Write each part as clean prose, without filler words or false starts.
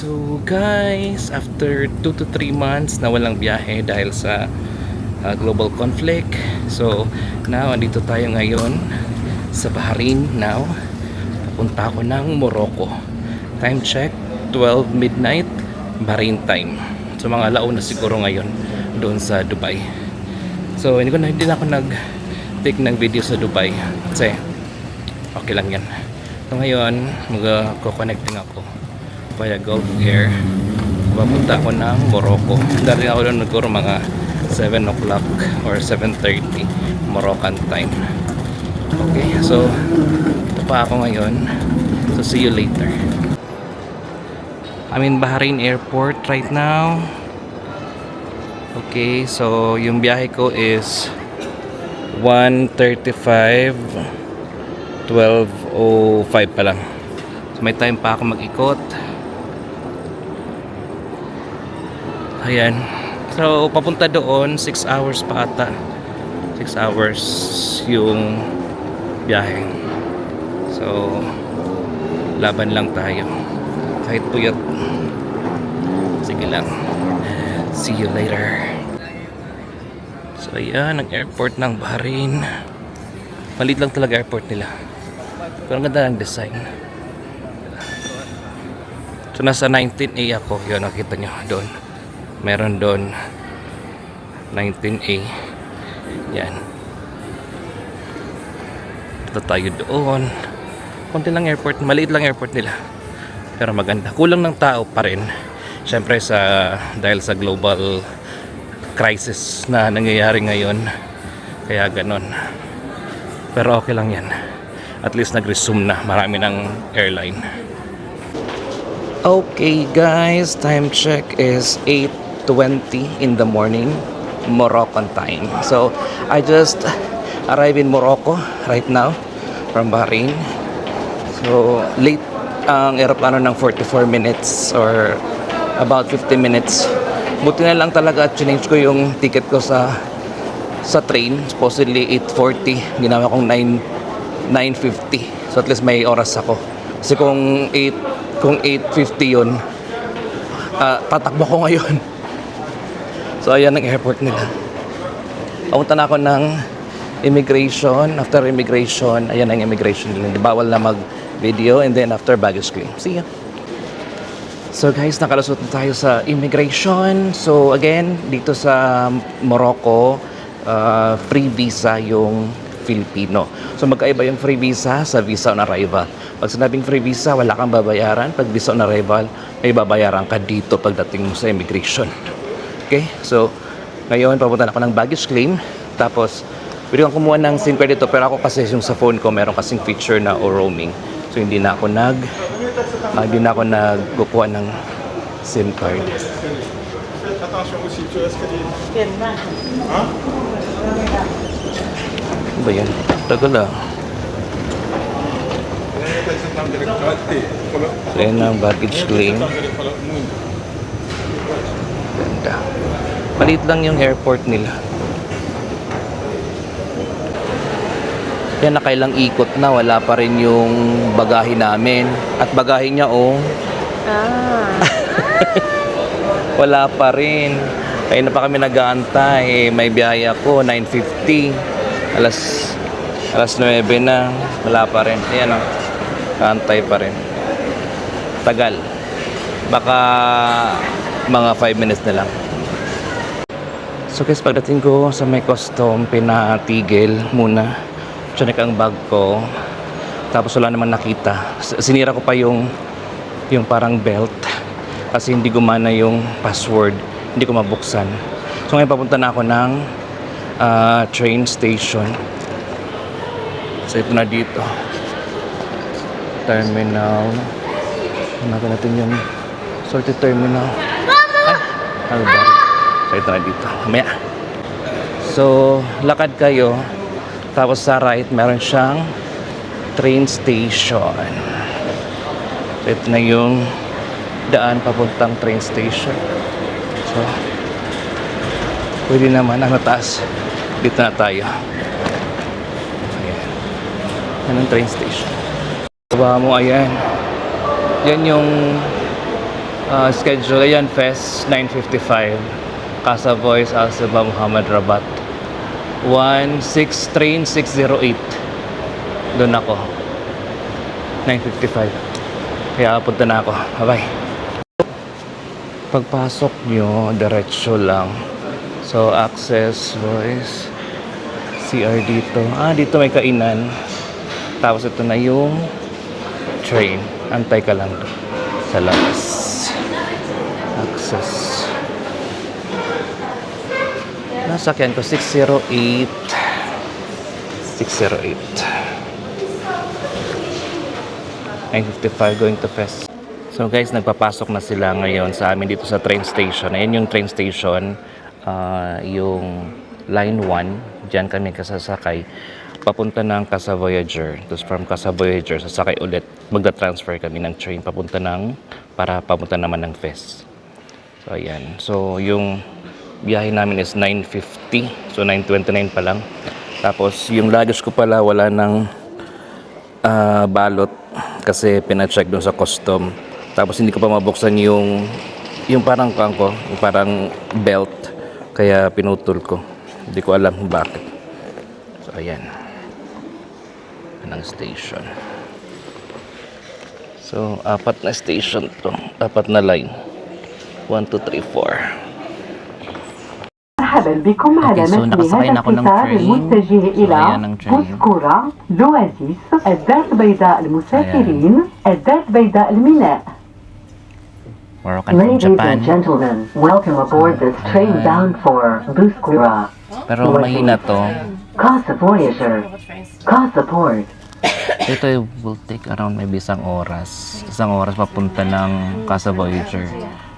So guys, after 2 to 3 months na walang biyahe dahil sa global conflict. So now, andito tayo ngayon sa Bahrain now. Papunta ako ng Morocco. Time check, 12 midnight Bahrain time. So mga alauna siguro ngayon doon sa Dubai. So hindi na ako nag-take ng video sa Dubai kasi okay lang yan. So ngayon, mag-connecting ako via Gulf Air. Papunta ako ng Morocco. Dali ako doon siguro mga 7 o'clock or 7:30 Moroccan time. Okay, so ito pa ako ngayon. So see you later. I'm in Bahrain Airport right now. Okay, so yung biyahe ko is 1:35, 12:05 pa lang. So may time pa ako mag-ikot. Ayan. So papunta doon 6 hours pa ata. 6 hours yung biyahe. So laban lang tayo. Kahit puyat. Sige lang. See you later. So ayan, ang airport ng Bahrain. Maliit lang talaga airport nila. Pero ang ganda ng design. So nasa 19A ako. Yun, nakita nyo doon. Meron doon 19A. Yan. Ito tayo doon. Konti lang airport. Maliit lang airport nila. Pero maganda. Kulang ng tao pa rin. Siyempre dahil sa global crisis na nangyayari ngayon. Kaya ganon. Pero okay lang yan. At least nag-resume na. Marami ng airline. Okay guys. Time check is 8:20 in the morning Moroccan time. So I just arrived in Morocco right now from Bahrain. So late ang aeroplano ng 44 minutes or about 50 minutes. Buti na lang talaga at change ko yung ticket ko sa train. Supposedly 8:40, ginawa kong 9:50. So at least may oras ako. Kasi kung 8:50 yun, tatakbo ko ngayon. So ayan ang airport nila. Papunta na ako ng immigration. After immigration, ayan ang immigration nila. Bawal na mag-video, and then after baggage claim. See ya. So guys, nakalusot na tayo sa immigration. So again, dito sa Morocco, free visa yung Filipino. So magkaiba yung free visa sa visa on arrival. Pag sinabing free visa, wala kang babayaran. Pag visa on arrival, may babayaran ka dito pagdating mo sa immigration. Okay, so ngayon papunta na ako ng baggage claim. Tapos pwede kong kumuha ng SIM card dito, pero ako kasi yung sa phone ko meron kasing feature na o roaming. So hindi na ako nagkukuha ng SIM card. Ano ba yan? Tagal ah. So yan ang baggage claim. Ganda. Maliit lang yung airport nila. Yan, nakailang ikot na, wala pa rin yung bagahe namin. At bagahe niya, wala pa rin. Kaya na pa kami nag-aantay. May biyahe ako, 9:50. Alas 9 na, wala pa rin. Ayan o, kaantay pa rin. Tagal. Baka mga 5 minutes na lang. So guys, pagdating ko sa may custom, pinatigil muna. Chinek ang bag ko. Tapos wala naman nakita. Sinira ko pa yung parang belt. Kasi hindi gumana yung password. Hindi ko mabuksan. So ngayon papunta na ako ng train station. So ito na dito. Terminal. Hanapin natin yung sorted terminal. Albari. So ito na dito. Mamaya. So lakad kayo. Tapos sa right, meron siyang train station. So, ito na yung daan papuntang train station. So, pwede naman ang taas. Dito na tayo. Ayan. Yan ang train station. Baba mo, ayan. Yan yung Schedule, ayan, Fest, 9:55. Casa Voice, Al-Sabah, Muhammad Rabat. 16 train 608. Doon ako. 9:55. Kaya punta na ako. Bye-bye. Pagpasok nyo, diretso lang. So, access, voice, CR dito. Dito may kainan. Tapos ito na yung train. Antay ka lang doon sa labas. Access. Nasakyan ko 608. 608. 9:55 going to Fest. So guys, nagpapasok na sila ngayon sa amin dito sa train station. Ayan yung train station, yung line 1. Diyan kami kasasakay papunta ng Casa Voyager. Tapos from Casa Voyager, sasakay ulit. Magda-transfer kami ng train para papunta naman ng Fest. So ayan. So yung biyahe namin is 9:50. So 9:29 pa lang. Tapos yung luggage ko pala wala ng balot kasi pina-check doon sa custom. Tapos hindi ko pa mabuksan yung parang yung parang belt, kaya pinutol ko. Hindi ko alam kung bakit. So ayan. Anong station. So 4 na station to. 4 na line. 1, 2, 3, 4. مرحبا بكم على متن هذا القطار المتجه إلى بوسكورة، لوازيس، الدار البيضاء المسافرين، الدار البيضاء الميناء. Ladies and gentlemen, welcome aboard this train bound for Buskura. Pero mahina to. Casa Voyager, Casa Port. Ito will take around maybe isang oras. Isang oras papunta ng Casa Voyager.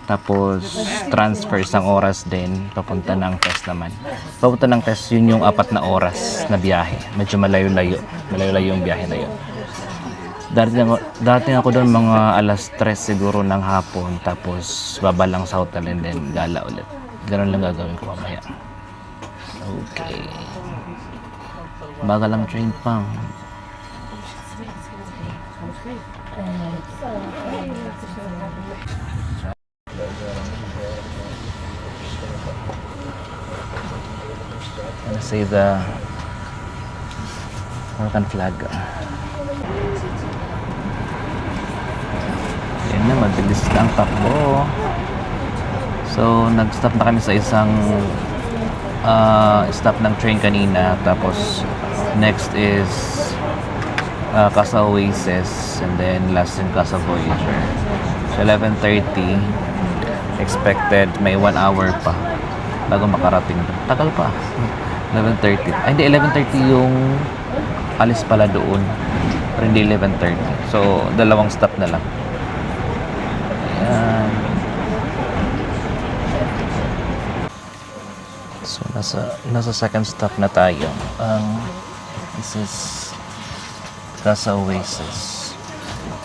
Tapos transfer isang oras din papunta ng Fest naman. Papunta ng Fest yun yung 4 na oras na biyahe. Medyo malayo-layo. Malayo-layo yung biyahe na yun. Dating ako doon mga alas 3 siguro ng hapon. Tapos baba lang sa hotel and then gala ulit. Ganun lang gagawin ko mamaya. Okay. Bagal lang train pa. I see the Moroccan flag. Yan na, mabilis lang takbo. So, nag-stop na kami sa isang stop ng train kanina. Tapos, next is Casa Oasis. And then, last in Casa Voyager. So, 11:30. Expected may 1 hour pa bago makarating doon. Tagal pa. 11:30. Ay, hindi. 11:30 yung alis pala doon. Pero hindi 11:30. So, 2 stop na lang. Ayan. So, nasa second stop na tayo. This is Casa Oasis.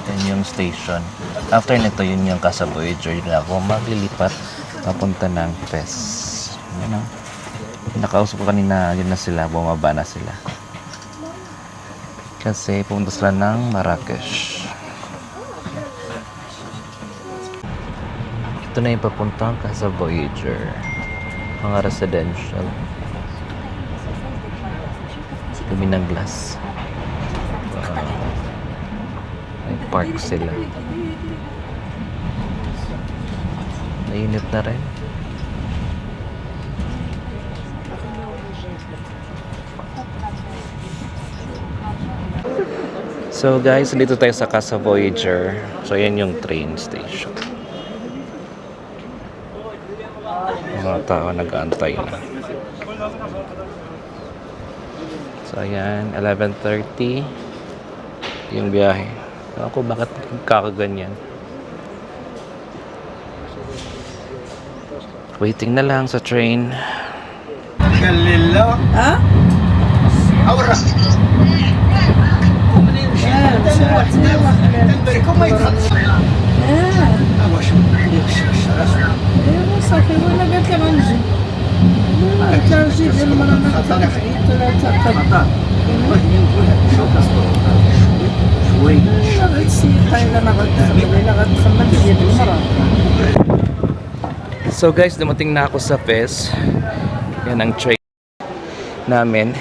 Yan yung station. After nito, yun yung Casa Voyager. Yun ako maglilipat papunta ng Fest. Yan o. Nakausap ko kanina, yun na sila, bumaba na sila. Kasi pumunta sila ng Marrakesh. Ito na yung papuntang Casa Voyager. Mga residential. Dumi ng glass. May park sila. Nainit na rin. So guys, dito tayo sa Casa Voyager. So yan yung train station. Mga tao nag-aantay na. So ayan, 11:30 yung biyahe. Ako, bakit kakaganyan? Waiting na lang sa train. Galileo? ها؟ أورا تنبركم ما يتخلص أبغى شو ايوه صافي وانا قالت لها غنجي قلت لها جي ديال المرة انا ثلاثة شوي غتسيق الا ما غتخمم ديال المرة So guys, dumating na ako sa Fez. Yan ang train namin.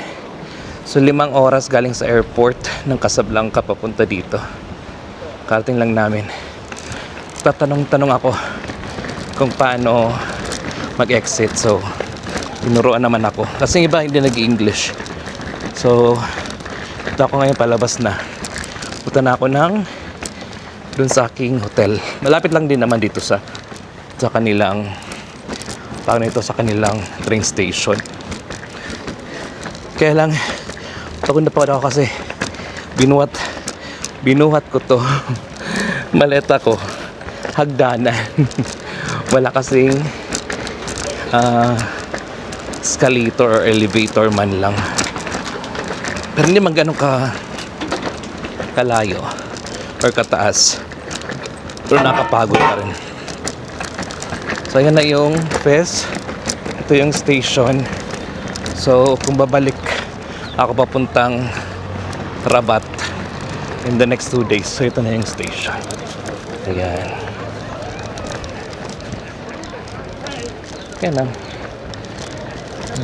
So 5 oras galing sa airport ng Casablanca papunta dito. Karating lang namin. Tatanong-tanong ako kung paano mag-exit. So tinuruan naman ako. Kasi iba hindi nag-English. So ito ako ngayon palabas na. Punta na ako ng dun sa aking hotel. Malapit lang din naman dito sa kanilang sa kanilang train station. Kaya lang pagod na ako kasi binuhat ko to maleta ko hagdanan. Wala kasing escalator or elevator man lang. Pero hindi man ganun kalayo or kataas. Pero nakapagod pa rin. So ayan na yung Fez. Ito yung station. So kung babalik ako papuntang Rabat in the next 2 days. So ito na yung station. Ayan. Ayan na.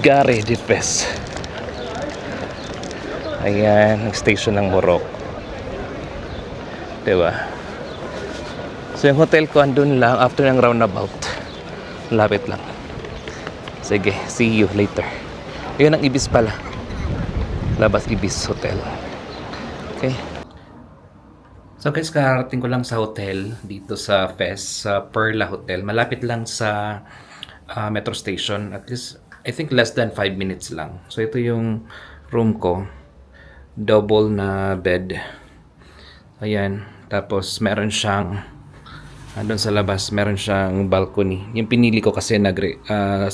Gare de Fez. Ayan, ang station ng Morocco. Diba? So yung hotel ko andun lang after ng roundabout. Lapit lang. Sige, see you later. Ayun ang Ibis pala. Labas Ibis Hotel. Okay. So guys, karating ko lang sa hotel dito sa Fez, sa Perla Hotel. Malapit lang sa metro station. At least, I think less than 5 minutes lang. So ito yung room ko. Double na bed. Ayan. Tapos meron siyang doon sa labas, meron siyang balcony. Yung pinili ko kasi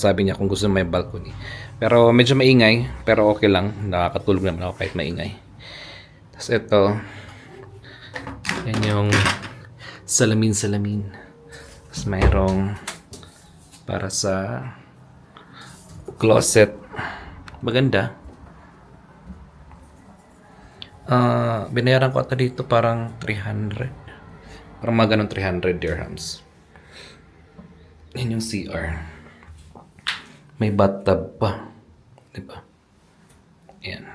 sabi niya kung gusto may balcony. Pero medyo maingay, pero okay lang. Nakakatulog naman ako kahit maingay. Tapos ito, yan yung salamin. Tapos mayroong para sa closet. Maganda. Binayaran ko ata dito parang 300. Parang mga ganun 300 dirhams. Yan yung CR. May bathtub pa. Diba? Yan.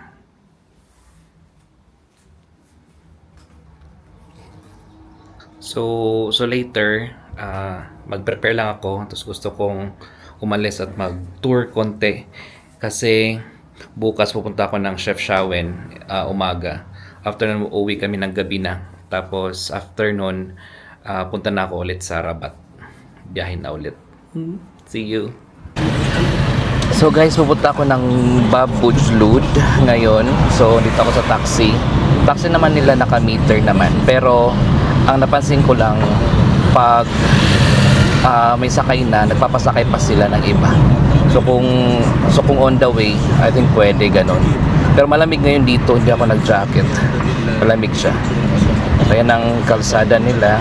So later, mag-prepare lang ako. Tapos gusto kong umalis at mag-tour konti. Kasi bukas pupunta ako ng Chef Shawen umaga. After nun, uuwi kami ng gabi na. Tapos after nun, punta na ako ulit sa Rabat. Biyahin na ulit. See you. So guys, pupunta ako ng Bab Bujlud ngayon. So dito ako sa taxi. Taxi naman nila naka-meter naman. Pero ang napansin ko lang, pag may sakay na, nagpapasakay pa sila ng iba. So kung on the way, I think pwede ganun. Pero malamig ngayon dito, hindi ako nag-jacket. Malamig siya. Kaya ng kalsada nila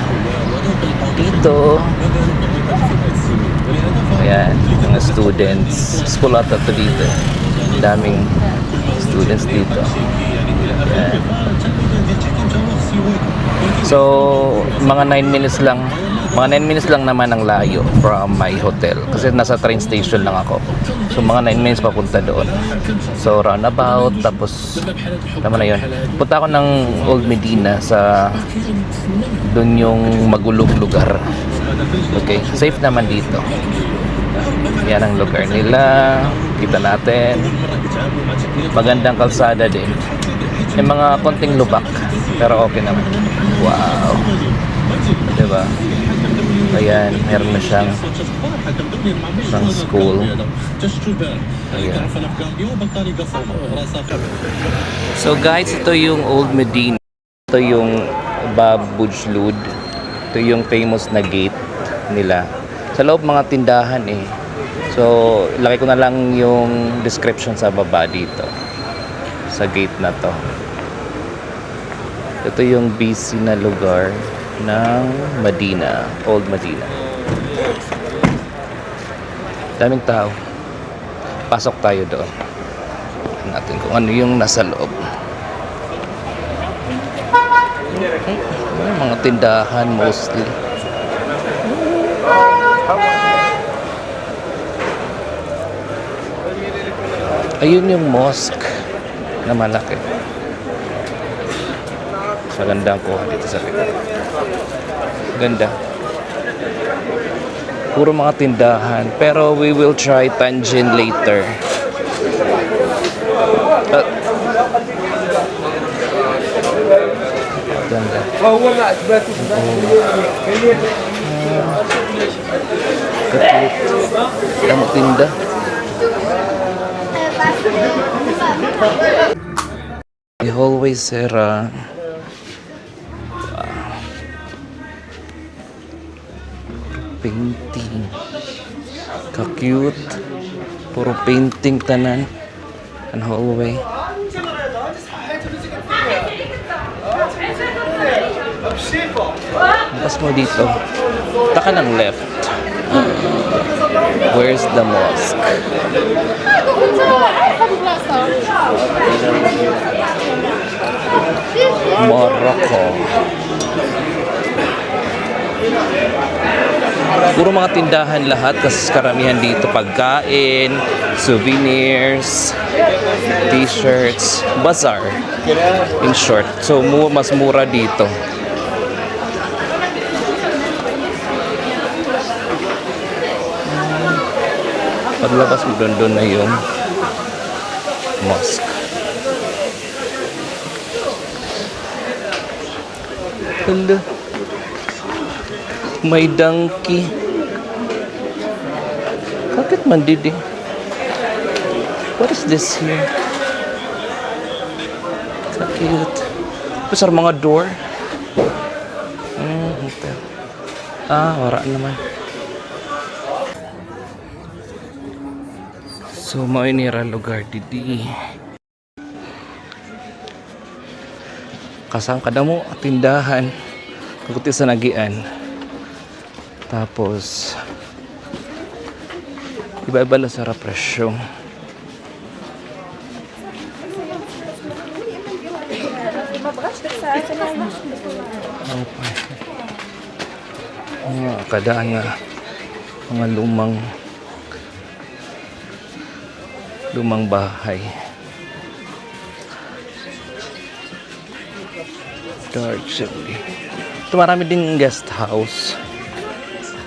dito. Ayan, mga students. School ata to dito. Daming students dito. Ayan. So, mga 9 minutes lang. Mga 9 minutes lang naman ang layo from my hotel. Kasi nasa train station lang ako. So, mga 9 minutes papunta doon. So, roundabout. Tapos, tama na yun. Punta ako ng Old Medina sa doon yung magulong lugar. Okay? Safe naman dito. Yan ang lugar nila. Kita natin. Magandang kalsada din. May mga konting lubak. Pero okay naman. Wow. Diba? Ayan, meron na siyang school. Ayan. So guys, ito yung Old Medina. Ito yung Bab Bujlud. Ito yung famous na gate nila. Sa loob mga tindahan eh. So, laki ko na lang yung description sa baba dito. Sa gate na to. Ito yung busy na lugar ng Medina, Old Medina. Daming tao. Pasok tayo doon. Tignan natin kung ano yung nasa loob. Mga tindahan mostly. Ayun yung mosque na malaki. Maganda ang kuha dito sa likod. Ganda. Puro mga tindahan. Pero we will try Tanjin later. Ganda. Kapit. Damo tinda. The hallway sera. Painting. Ka-cute. Puro painting tanan. Ang hallway. Pas mo dito. Taka ng left. Where's the mosque? Morocco. Puro mga tindahan lahat kasi karamihan dito pagkain, souvenirs, t-shirts, bazaar. In short. So mas mura dito. Paglabas mo doon na yung mosque. Hello. May donkey. Bakit mandidi? What is this here? So cute. Besar mga door. Hotel. Wala naman. So, maunira lugar didi. Kasang kada mo tindahan. Kaguti sa nagian. Tapos iba-iba lang sa presyo. Kadaan nga mga lumang bahay. Dark City. Ito marami ding guest house.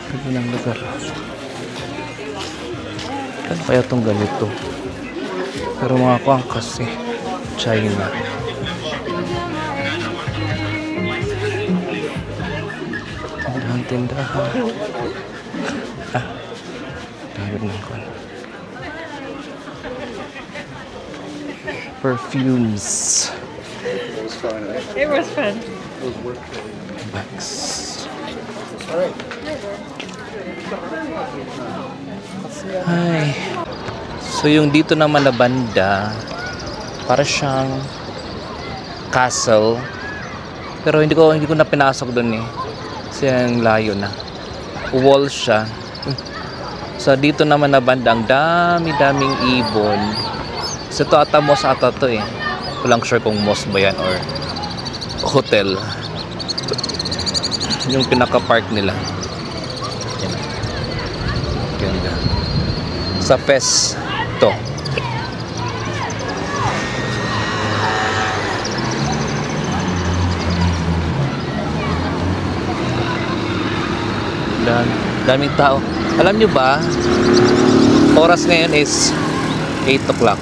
Ito ng lugar. Ano kaya itong ganito? Pero mga kuwang kasi China. Tindahan. Dapat ng kuwan. Perfumes. It was fun. Bags. Ay. So yung dito naman na banda, para siyang castle. Pero hindi ko na pinasok doon eh. Kasi ang layo na. Wall siya. So dito naman na banda, ang daming ibon. So ito ata mosque ata to eh. Walang sure kung mosque ba yan or hotel. Yung pinaka-park nila. Yan. Ganda. Sa Fes to. Daming tao. Alam nyo ba, oras ngayon is 8 o'clock.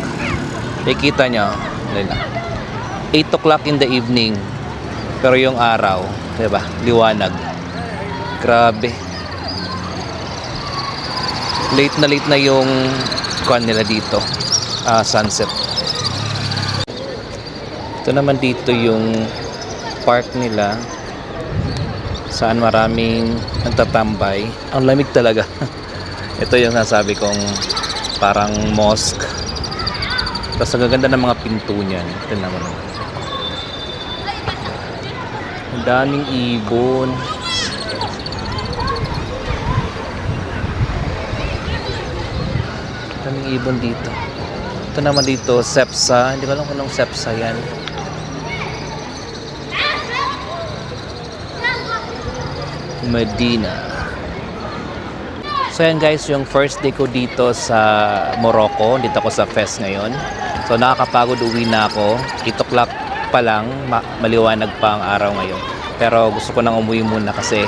Nakikita nyo, 8 o'clock in the evening. Pero yung araw, diba, liwanag. Grabe. Late na yung kuwan nila dito. Sunset. Ito naman dito yung park nila. Saan maraming nagtatambay. Ang lamig talaga. Ito yung nasabi kong parang mosque. Tapos ang gaganda ng mga pinto niyan. Ito naman. Ang daming ibon. Ang daming ibon dito. Ito naman dito, Sepsa. Hindi ko alam kung anong Sepsa yan. Medina. So yan guys, yung first day ko dito sa Morocco. Dito ako sa Fes ngayon. So nakakapagod, uwi na ako. 8 o'clock pa lang, maliwanag pa ang araw ngayon. Pero gusto ko nang umuwi muna kasi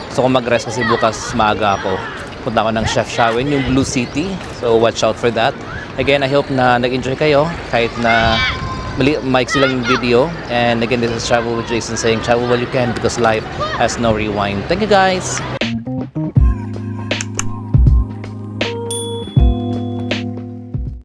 gusto ko mag-rest kasi bukas maaga ako. Punta ako ng Chefchaouen, yung Blue City. So watch out for that. Again, I hope na nag-enjoy kayo kahit na maiksi lang yung video. And again, this is Travel with Jason saying travel while you can because life has no rewind. Thank you guys!